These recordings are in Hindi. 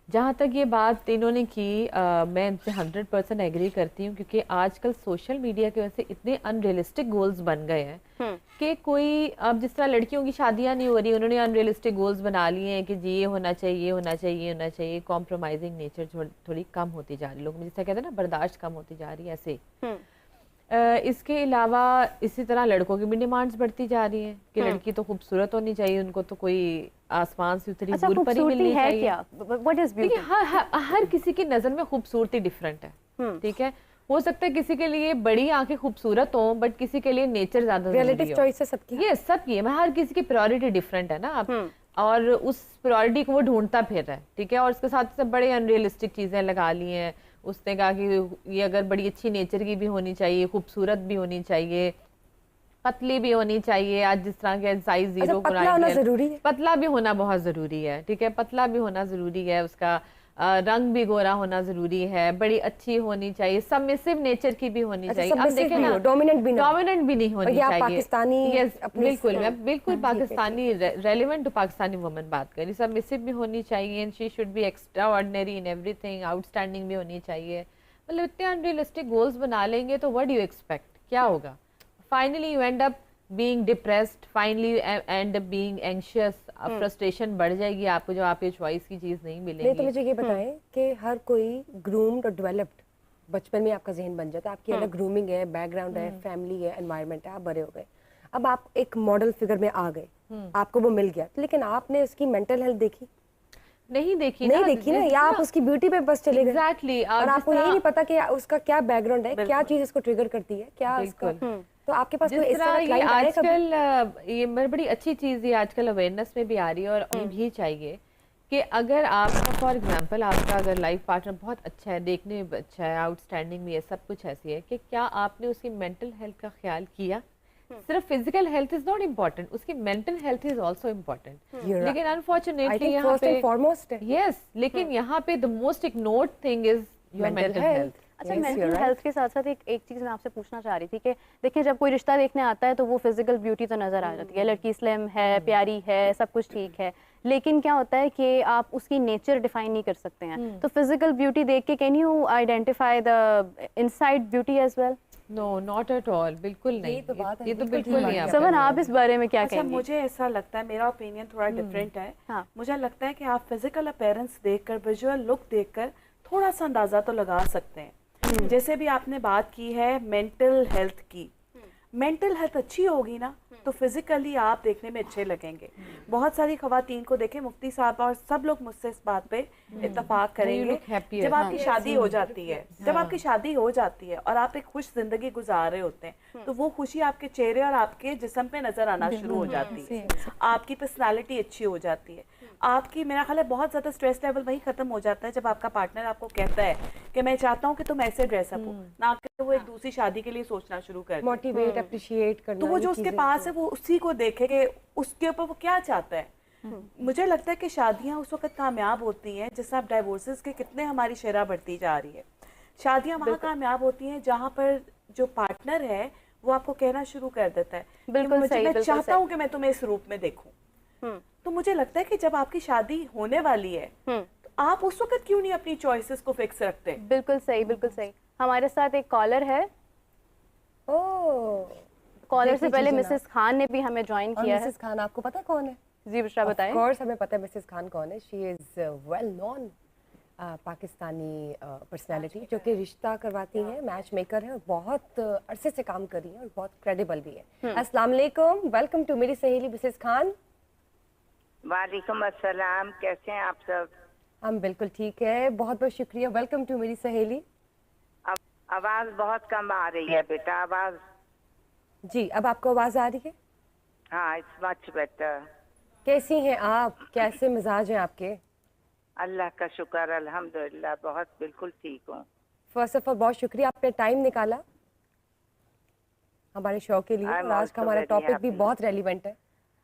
जहाँ तक ये बात इन्होंने की मैं इनसे 100% एग्री करती हूँ, क्योंकि आजकल सोशल मीडिया की वजह से इतने अनरियलिस्टिक गोल्स बन गए हैं कि कोई, अब जिस तरह लड़कियों की शादियां नहीं हो रही, उन्होंने अनरियलिस्टिक गोल्स बना लिए हैं कि जी ये होना चाहिए, ये होना चाहिए, ये होना चाहिए। कॉम्प्रोमाइजिंग नेचर थोड़ी कम होती जा रही है, लोग जिससे कहते हैं ना बर्दाश्त कम होती जा रही है ऐसे। इसके अलावा इसी तरह लड़कों की भी डिमांड्स बढ़ती जा रही हैं कि लड़की तो खूबसूरत होनी चाहिए, उनको तो कोई आसमान से उतरी हूर परी मिलनी चाहिए। क्या? What is beauty? हर किसी की नजर में खूबसूरती डिफरेंट है, ठीक है। हो सकता है किसी के लिए बड़ी आंखें खूबसूरत हो, बट किसी के लिए नेचर ज्यादा जरूरी हो। चॉइस है सबकी। ये सबकी है, हर किसी की प्रायोरिटी डिफरेंट है ना आप, और उस प्रायोरिटी को वो ढूंढता फिर रहा है, ठीक है। और उसके साथ से बड़े अनरियलिस्टिक चीजें लगा ली हैं। उसने कहा कि ये अगर बड़ी अच्छी नेचर की भी होनी चाहिए, खूबसूरत भी होनी चाहिए, पतली भी होनी चाहिए। आज जिस तरह के साइज 0 पतला भी होना बहुत जरूरी है, ठीक है। पतला भी होना जरूरी है, उसका रंग भी गोरा होना जरूरी है, बड़ी अच्छी होनी चाहिए, सबमिसिव नेचर की भी होनी चाहिए। अब देखें ना, डोमिनेंट भी नहीं होनी चाहिए। पाकिस्तानी, बिल्कुल, मैं बिल्कुल Pakistani relevant to Pakistani woman बात करी। सबमिसिव भी होनी चाहिए, and she should be extraordinary in everything, outstanding भी होनी चाहिए। मतलब इतने अनरियलिस्टिक गोल्स बना लेंगे तो व्हाट डू यू एक्सपेक्ट, क्या होगा? Finally you and up being depressed, finally end up being anxious, frustration बढ़ जाएगी आपको, जो आपके चॉइस की चीज नहीं मिलेगी। नहीं तो मुझे ये बताएं कि हर कोई ग्रूम्ड और डेवलप्ड बचपन में आपका जहन बन जाता है, आपकी अलग ग्रूमिंग है, बैकग्राउंड है, फैमिली है, एनवायरनमेंट है, आप बड़े हो गए, अब आप एक मॉडल फिगर में आ गए, आपको वो मिल गया, लेकिन आपने उसकी मेंटल हेल्थ देखी नहीं देखी ना, या आप उसकी ब्यूटी पे बस चले गए। एग्जैक्टली। और आपको यही नहीं पता कि उसका क्या बैकग्राउंड है, क्या चीज इसको ट्रिगर करती है, क्या उसका, तो आपके पास कोई इस तरह ये आजकल ये बड़ी अच्छी चीज है, आजकल अवेयरनेस में भी आ रही है, और भी चाहिए कि अगर आपका फॉर एग्जांपल आपका अगर लाइफ पार्टनर बहुत अच्छा है, देखने में अच्छा है, आउटस्टैंडिंग भी है, सब कुछ ऐसी है, कि क्या आपने उसकी मेंटल हेल्थ का ख्याल किया? सिर्फ physical health is not important, उसकी mental health is also important. लेकिन अनफॉर्चुनेटली यहाँ पे यस, लेकिन यहाँ पे the most ignored thing is your mental health. अच्छा, मेंटल हेल्थ के साथ साथ एक चीज मैं आपसे पूछना चाह रही थी कि देखिए, जब कोई रिश्ता देखने आता है तो वो फिजिकल ब्यूटी तो नजर आ जाती है, लड़की स्लिम है, प्यारी है, सब कुछ ठीक है, लेकिन क्या होता है कि आप उसकी नेचर डिफाइन नहीं कर सकते हैं। तो फिजिकल ब्यूटी देख के can you identify the inside beauty as well? No, not at all, बिल्कुल नहीं। ये तो बिल्कुल नहीं। समन, आप इस बारे में क्या कहेंगे? मुझे ऐसा लगता है, मेरा ओपिनियन थोड़ा डिफरेंट है। मुझे लगता है कि आप फिजिकल अपीयरेंस देखकर, विजुअल लुक देखकर थोड़ा सा अंदाजा तो लगा सकते हैं। जैसे भी आपने बात की है मेंटल हेल्थ की, मेंटल हेल्थ अच्छी होगी ना तो फिजिकली आप देखने में अच्छे लगेंगे। बहुत सारी खवातीन को देखें, मुफ्ती साहब और सब लोग मुझसे इस बात पे इत्तेफाक करेंगे, जब आपकी शादी हो जाती है, जब आपकी शादी हो जाती है और आप एक खुश जिंदगी गुजार रहे होते हैं, तो वो खुशी आपके चेहरे और आपके जिस्म पे नजर आना शुरू हो जाती है, आपकी पर्सनालिटी अच्छी हो जाती है, आपकी, मेरा ख्याल है बहुत ज्यादा स्ट्रेस लेवल वही खत्म हो जाता है जब आपका पार्टनर आपको कहता है कि मैं चाहता हूँ कि तुम ऐसे ड्रेसअप हो, ना कि वो एक दूसरी शादी के लिए सोचना शुरू कर दे, मोटिवेट, अप्रिशिएट करना। तो वो जो उसके पास है वो उसी को देखे कि उसके ऊपर वो क्या चाहता है। मुझे लगता है कि शादियां उस वक्त कामयाब होती हैं, जैसे आप डाइवोर्सेस के कितने हमारी शरह बढ़ती जा रही है, शादियां वहाँ कामयाब होती हैं जहाँ पर जो पार्टनर है वो आपको कहना शुरू कर देता है बिल्कुल सही, मैं चाहता हूँ कि मैं तुम्हें इस रूप में देखूं। तो मुझे लगता है कि जब आपकी शादी होने वाली है तो आप उस वक्त क्यों नहीं अपनी चॉइसेस को फिक्स रखते? बिल्कुल सही, बिल्कुल सही। हमारे साथ एक कॉलर है। कॉलर से पहले मिसेस खान ने भी हमें ज्वाइन किया है। मिसेस खान आपको पता कौन है? जी बुशरा बताएं। ऑफ कोर्स हमें पता है मिसेस खान कौन है। She is well known Pakistani personality जो कि रिश्ता करवाती हैं, मैच मेकर है, और बहुत अरसे से काम कर रही है और बहुत क्रेडिबल भी है। अस्सलाम वालेकुम, वेलकम टू मेरी सहेली मिसेस खान। वालेकुम अस्सलाम, कैसे हैं आप सब? हम बिल्कुल ठीक है, बहुत बहुत शुक्रिया, वेलकम टू मेरी सहेली। आवाज बहुत कम आ रही है बेटा, आवाज। जी, अब आपको आवाज आ रही है? हाँ, इट्स मच बेटर। कैसी हैं आप, कैसे मिजाज हैं आपके? अल्लाह का शुक्र, अल्हम्दुलिल्लाह, बहुत बिल्कुल ठीक हूँ। फर्स्ट ऑफ ऑल बहुत शुक्रिया, आपने टाइम निकाला हमारे शो के लिए, और आज का हमारा टॉपिक भी बहुत रेलिवेंट है,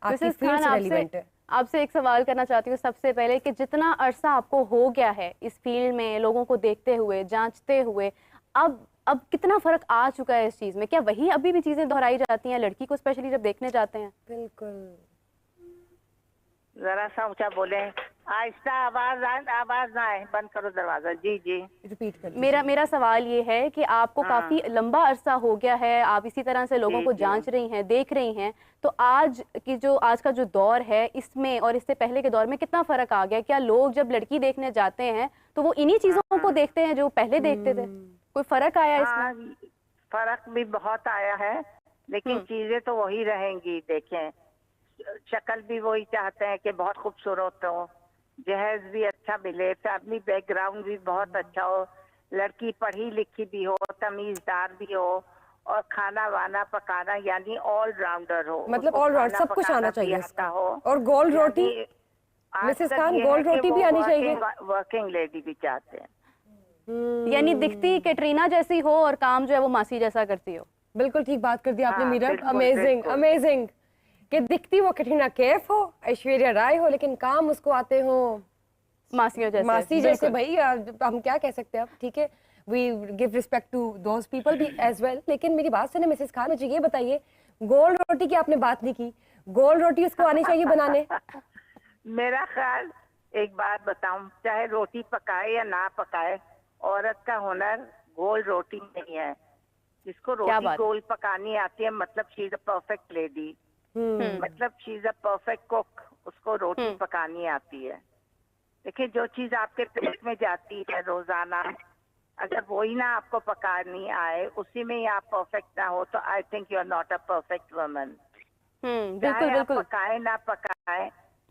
आपकी फील्ड से रेलिवेंट है। आपसे एक सवाल करना चाहती हूँ सबसे पहले कि जितना अरसा आपको हो गया है इस फील्ड में, लोगों को देखते हुए, जांचते हुए, अब कितना फर्क आ चुका है इस चीज में? क्या वही अभी भी चीजें दोहराई जाती हैं लड़की को स्पेशली जब देखने जाते हैं? बिल्कुल। जरा सा ऊंचा बोले। आहिस्ता आवाज ना आए, बंद करो दरवाजा। जी जी रिपीट कर मेरा सवाल ये है कि आपको काफी लंबा अरसा हो गया है, आप इसी तरह से लोगों को जांच रही हैं, देख रही हैं, तो आज का जो दौर है इसमें और इससे पहले के दौर में कितना फर्क आ गया? क्या लोग जब लड़की देखने जाते हैं तो वो इन्हीं चीजों को देखते हैं जो पहले देखते थे? कोई फर्क आया इसमें? फर्क भी बहुत आया है, लेकिन चीजें तो वही रहेंगी। देखें, शक्ल भी वही चाहते हैं कि बहुत खूबसूरत हो, जहेज भी अच्छा मिले, फैमिली बैकग्राउंड भी बहुत अच्छा हो, लड़की पढ़ी लिखी भी हो, तमीजदार भी हो, और खाना वाना पकाना यानी ऑल राउंडर हो, मतलब ऑल राउंड सब कुछ आना चाहिए इसका हो। और गोल रोटी, मिसेस खान गोल रोटी भी आनी चाहिए। वर्किंग लेडी भी चाहते हैं, यानी दिखती कैटरीना जैसी हो और काम जो है वो मासी जैसा करती हो। बिल्कुल ठीक बात कर दी आपने मीरा, बिल्कुल, अमेजिंग बिल्कुल। अमेजिंग कि दिखती वो कैटरीना कैफ हो, ऐश्वर्या राय हो, लेकिन काम उसको आते हो मासियों जैसे, मासी जैसे। भाई हम क्या कह सकते हैं अब, ठीक है, we give respect to those people भी एज वेल। लेकिन मेरी बात सुने मिसेस खान, मुझे ये बताइए, गोल रोटी की आपने बात नहीं की, गोल रोटी उसको आनी चाहिए बनाने? मेरा ख्याल, एक बात बताऊं, चाहे रोटी पकाए या ना पकाए, औरत का हुनर गोल रोटी नहीं है। जिसको रोटी गोल पकानी आती है मतलब she is a perfect lady, मतलब she is a perfect cook, उसको रोटी पकानी आती है। देखिए, जो चीज आपके पेट में जाती है रोजाना, अगर वही ना आपको पकानी आए, उसी में ही आप परफेक्ट ना हो, तो I think you are not a perfect woman. बिल्कुल बिल्कुल, पकाए ना पकाए,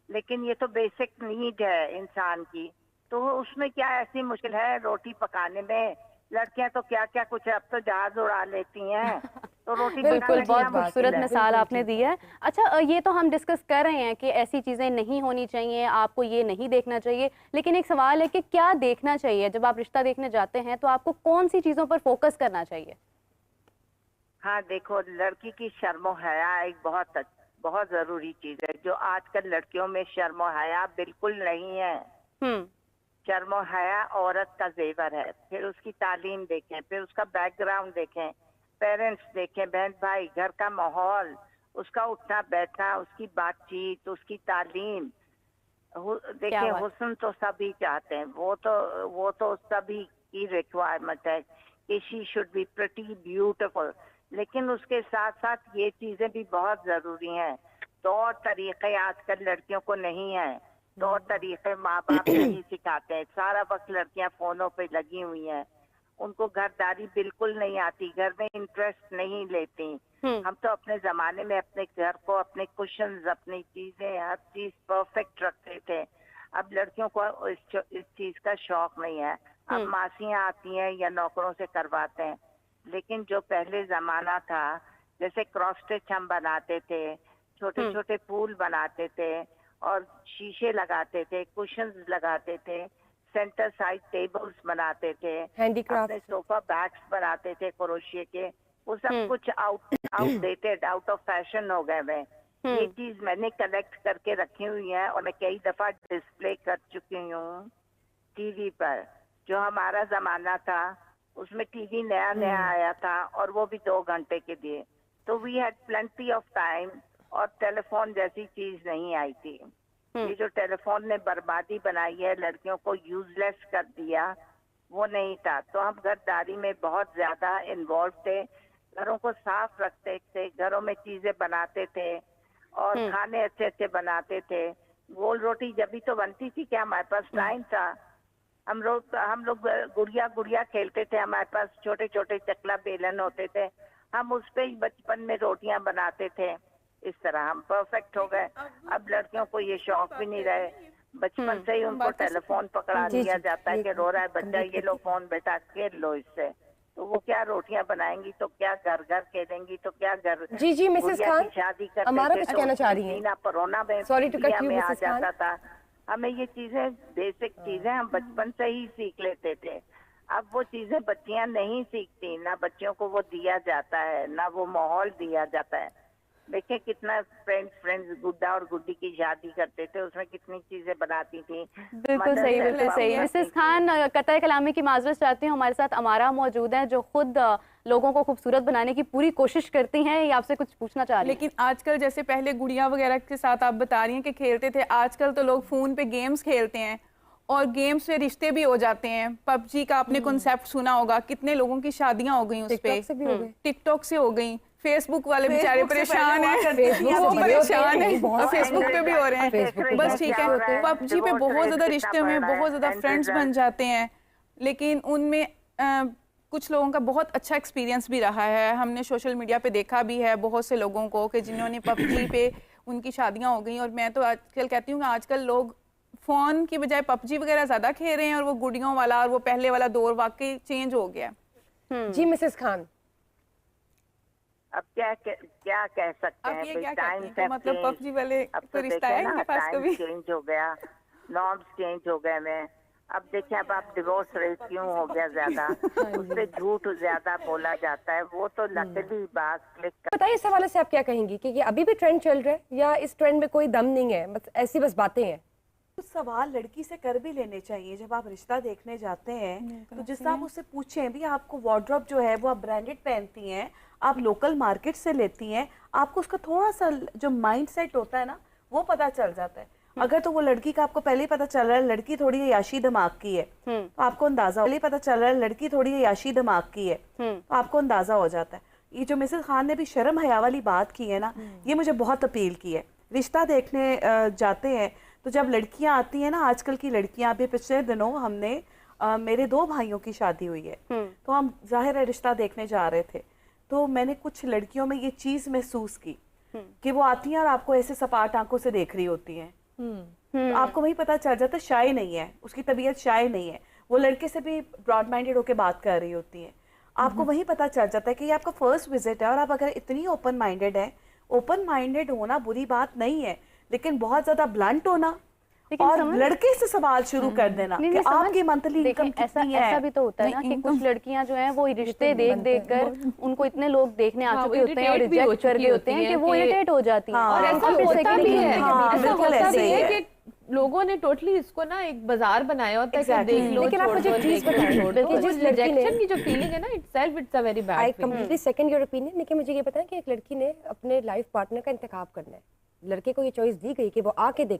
लेकिन ये तो बेसिक नीड है इंसान की, तो उसमें क्या ऐसी मुश्किल है रोटी पकाने में? लड़कियां तो क्या क्या कुछ, अब तो जहाज उड़ा लेती हैं, तो रोटी बिल्कुल, बहुत पकाना खूबसूरत मिसाल आपने दी है। अच्छा, ये तो हम डिस्कस कर रहे हैं कि ऐसी चीजें नहीं होनी चाहिए, आपको ये नहीं देखना चाहिए, लेकिन एक सवाल है कि क्या देखना चाहिए? जब आप रिश्ता देखने जाते हैं तो आपको कौन सी चीजों पर फोकस करना चाहिए? हाँ देखो, लड़की की शर्मो हया एक बहुत जरूरी चीज है, जो आजकल लड़कियों में शर्मो हया बिल्कुल नहीं है। शर्मो हया औरत का जेवर है। फिर उसकी तालीम देखें, फिर उसका बैकग्राउंड देखें, पेरेंट्स देखें, बहन भाई, घर का माहौल, उसका उठना बैठना, उसकी बातचीत, उसकी तालीम देखें। हुस्न तो सभी चाहते हैं, वो तो सभी की रिक्वायरमेंट है कि she should be pretty beautiful, लेकिन उसके साथ साथ ये चीजें भी बहुत जरूरी हैं। तौर तरीके आजकल लड़कियों को नहीं है, तौर तरीके माँ बाप नहीं सिखाते हैं। सारा वक्त लड़कियां फोनों पे लगी हुई हैं, उनको घरदारी बिल्कुल नहीं आती, घर में इंटरेस्ट नहीं लेती। हम तो अपने जमाने में अपने घर को, अपने कुशन्स, अपनी चीजें, हर चीज परफेक्ट रखते थे। अब लड़कियों को इस चीज का शौक नहीं है। अब मासियां आती हैं या नौकरों से करवाते हैं, लेकिन जो पहले जमाना था, जैसे क्रॉस स्टिच हम बनाते थे, छोटे छोटे फूल बनाते थे और शीशे लगाते थे, कुशन्स लगाते थे, सेंटर साइड टेबल्स बनाते थे, अपने सोफा बैग्स बनाते थे क्रोशिये के, वो सब कुछ आउटडेटेड, आउट ऑफ फैशन हो गए हैं। ये चीज मैंने कलेक्ट करके रखी हुई है और मैं कई दफा डिस्प्ले कर चुकी हूँ टीवी पर। जो हमारा जमाना था उसमें टीवी नया नया आया था और वो भी 2 घंटे के लिए, तो we had plenty of time, और टेलीफोन जैसी चीज नहीं आई थी। ये जो टेलीफोन ने बर्बादी बनाई है, लड़कियों को यूजलेस कर दिया, वो नहीं था। तो हम घरदारी में बहुत ज्यादा इन्वॉल्व थे, घरों को साफ रखते थे, घरों में चीजें बनाते थे और खाने अच्छे अच्छे बनाते थे। गोल रोटी जब भी तो बनती थी क्या हमारे पास टाइम था? हम लोग गुड़िया खेलते थे, हमारे पास छोटे छोटे चकला बेलन होते थे, हम उस पे ही बचपन में रोटियां बनाते थे। इस तरह हम परफेक्ट हो गए। अब लड़कियों को ये शौक भी नहीं रहे, बचपन से ही उनको टेलीफोन पकड़ा दिया जाता है कि रो रहा है बच्चा, ये लो फोन बेटा खेल लो इससे। तो वो क्या रोटियां बनाएंगी, तो क्या घर खेलेंगी, तो क्या घर। जी मिसेस खान, शादी करते हमारा कुछ कहना चाह रही है? कोरोना में सॉरी टू कट यू में आ मिसेस जाता खान। था। हमें ये चीजें, बेसिक चीजें हम बचपन से ही सीख लेते थे। अब वो चीजें बच्चियां नहीं सीखती, ना बच्चियों को वो दिया जाता है, ना वो माहौल दिया जाता है। देखिए कितना फ्रेंड्स गुड्डा और गुड्डी की शादी करते थे, उसमें कितनी चीजें बनाती थी। बिल्कुल सही, बिल्कुल सही। मिसेस खान, कतई कलामी की माजरत चाहती हूँ, हमारे साथ अमारा मौजूद है जो खुद लोगों को खूबसूरत बनाने की पूरी कोशिश करती हैं, या आपसे कुछ पूछना चाह रही हैं? लेकिन आजकल जैसे पहले गुड़िया वगैरह के साथ आप बता रही हैं कि खेलते थे, आजकल तो लोग फ़ोन पे गेम्स खेलते हैं और गेम्स से रिश्ते भी हो जाते हैं। पबजी का आपने कॉन्सेप्ट सुना होगा, कितने लोगों की शादियां हो गई उस पे, टिकटॉक से हो गई, फेसबुक वाले बेचारे परेशान हैं, वो परेशान है, फेसबुक पे भी हो रहे हैं। बस ठीक है, पबजी पे बहुत ज्यादा रिश्ते हुए, बहुत ज्यादा फ्रेंड्स बन जाते हैं, लेकिन उनमें कुछ लोगों का बहुत अच्छा एक्सपीरियंस भी रहा है। हमने सोशल मीडिया पे देखा भी है बहुत से लोगों को कि जिन्होंने पबजी पे उनकी शादियां हो गई। और मैं तो आजकल कहती हूँ कि आजकल लोग फोन की बजाय पबजी वगैरह ज्यादा खेल रहे हैं, और वो गुड़ियों वाला और वो पहले वाला दौर वाकई चेंज हो गया। जी मिसेस खान, अब क्या कह सकते हैं? अब ये क्या टाइम कहते हैं, मतलब पबजी वाले तो रिश्ता है इनके पास कभी? चेंज हो गया, नॉर्म्स चेंज हो गए। मैं अब देखिए, अब आप डिवोर्स रेट क्यों हो गया ज्यादा, उससे झूठ ज्यादा बोला जाता है, वो तो नकली बात क्लिक कर। बताइए इस हवाले से आप क्या कहेंगी कि अभी भी ट्रेंड चल रहा है या इस ट्रेंड में कोई दम नहीं है, बस ऐसी बस बातें हैं? कुछ सवाल लड़की से कर भी लेने चाहिए जब आप रिश्ता देखने जाते हैं। तो जिस तरह आप उससे पूछें भी, आपको वार्डरोब जो है वो आप ब्रांडेड पहनती हैं, आप लोकल मार्केट से लेती हैं, आपको उसका थोड़ा सा जो माइंड सेट होता है ना वो पता चल जाता है। अगर तो वो लड़की का आपको पहले ही पता चल रहा है लड़की थोड़ी याशी दिमाग की है, तो आपको अंदाजा पहले ही पता चल रहा है लड़की थोड़ी याशी दिमाग की है, तो आपको अंदाजा हो जाता है। ये जो मिसेस खान ने भी शर्म हया वाली बात की है ना, ये मुझे बहुत अपील की है। रिश्ता देखने जाते हैं तो जब लड़कियां आती हैं ना, आजकल की लड़कियां, अभी पिछले दिनों हमने मेरे 2 भाइयों की शादी हुई है, तो हम जाहिर है रिश्ता देखने जा रहे थे, तो मैंने कुछ लड़कियों में ये चीज महसूस की कि वो आती हैं और आपको ऐसे सपाट आंखों से देख रही होती हैं। तो आपको वही पता चल जाता है शाय नहीं है, उसकी तबीयत शाय नहीं है, वो लड़के से भी ब्रॉड माइंडेड होकर बात कर रही होती है। आपको वही पता चल जाता है कि ये आपका फर्स्ट विजिट है, और आप अगर इतनी ओपन माइंडेड है, ओपन माइंडेड होना बुरी बात नहीं है, लेकिन बहुत ज्यादा ब्लंट होना और लड़के से सवाल शुरू कर देना कि आपकी मंथली इनकम कितनी है। ऐसा भी तो होता है ना कि कुछ लड़कियां जो हैं वो रिश्ते देख देख कर उनको इतने लोग देखने आ चुके होते हैं और रिजेक्ट कर रहे होते हैं कि वो इरिटेट हो जाती हैं। और ऐसा होता भी है, ऐसा होता भी है कि लोगों ने टोटली इसको ना एक बाजार बनाया होता है कि देख लो, लेकिन आप मुझे प्लीज बताइए, जिस रिजेक्शन की जो फीलिंग है ना, itself it's a very bad. I completely second your opinion, लेकिन मुझे ये पता है कि एक लड़की ने अपने लाइफ पार्टनर का इंतखाब करना है, लड़के को ये चॉइस दी गई कि वो आके देखे